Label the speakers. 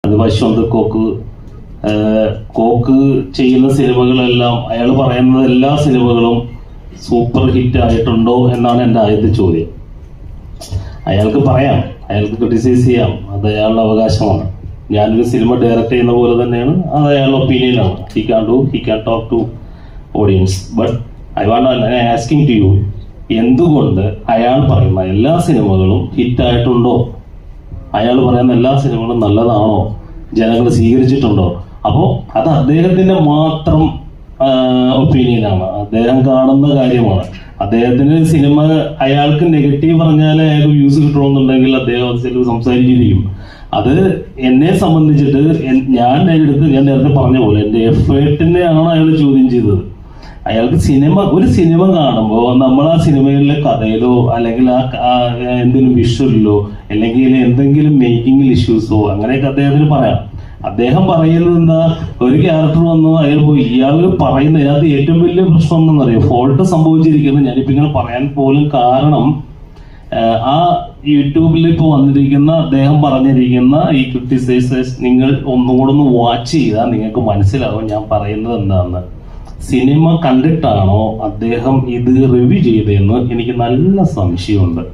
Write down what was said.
Speaker 1: അത് വശ്വന്ത് കോക്ക് ചെയ്യുന്ന സിനിമകളെല്ലാം അയാൾ പറയുന്നത് എല്ലാ സിനിമകളും സൂപ്പർ ഹിറ്റ് ആയിട്ടുണ്ടോ എന്നാണ് എൻ്റെ ആദ്യത്തെ ചോദ്യം. അയാൾക്ക് പറയാം, അയാൾക്ക് ക്രിട്ടിസൈസ് ചെയ്യാം, അത് അയാളുടെ അവകാശമാണ്. ഞാനൊരു സിനിമ ഡയറക്റ്റ് ചെയ്യുന്ന പോലെ തന്നെയാണ്, അത് അയാളുടെ ഒപ്പീനിയനാണ്. He can talk to audience. But I asking to you, എന്തുകൊണ്ട് അയാൾ പറയുന്ന എല്ലാ സിനിമകളും ഹിറ്റായിട്ടുണ്ടോ? അയാൾ പറയുന്ന എല്ലാ സിനിമകളും നല്ലതാണോ? ജനങ്ങൾ സ്വീകരിച്ചിട്ടുണ്ടോ? അപ്പോൾ അത് അദ്ദേഹത്തിന്റെ മാത്രം ഒപ്പീനിയനാണ്, അദ്ദേഹം കാണുന്ന കാര്യമാണ്. അദ്ദേഹത്തിന് സിനിമ അയാൾക്ക് നെഗറ്റീവ് പറഞ്ഞാൽ അയാൾക്ക് വ്യൂസ് കിട്ടണമെന്നുണ്ടെങ്കിൽ അദ്ദേഹം അത് സംസാരിച്ചിരിക്കും. അത് എന്നെ സംബന്ധിച്ചിട്ട് ഞാൻ നേരത്തെ പറഞ്ഞ പോലെ എൻ്റെ എഫേർട്ടിനെയാണ് അയാൾ ചോദ്യം ചെയ്തത്. അയാൾക്ക് ഒരു സിനിമ കാണുമ്പോൾ നമ്മൾ ആ സിനിമയിലെ കഥയിലോ അല്ലെങ്കിൽ ആ എന്തെങ്കിലും വിഷ്വലിലോ അല്ലെങ്കിൽ എന്തെങ്കിലും മേക്കിംഗ് ഇഷ്യൂസോ അങ്ങനെയൊക്കെ അദ്ദേഹത്തിന് പറയാം. അദ്ദേഹം പറയുന്നത് എന്താ, ഒരു ക്യാരക്ടർ വന്നു അയാൾ പോയി, ഇയാൾ പറയുന്ന ഇതിനകത്ത് ഏറ്റവും വലിയ പ്രശ്നം എന്നറിയാം, ഫോൾട്ട് സംഭവിച്ചിരിക്കുന്നത്. ഞാനിപ്പോ ഇങ്ങനെ പറയാൻ പോലും കാരണം, ആ യൂട്യൂബിൽ ഇപ്പൊ വന്നിരിക്കുന്ന അദ്ദേഹം പറഞ്ഞിരിക്കുന്ന ഈ ക്രിട്ടിസൈസേഴ്സ് നിങ്ങൾ ഒന്നുകൂടെ ഒന്ന് വാച്ച് ചെയ്താൽ നിങ്ങൾക്ക് മനസ്സിലാവും ഞാൻ പറയുന്നത് എന്താണെന്ന്. സിനിമ കണ്ടിട്ടാണോ അദ്ദേഹം ഇത് റിവ്യൂ ചെയ്തതെന്ന് എനിക്ക് നല്ല സംശയമുണ്ട്.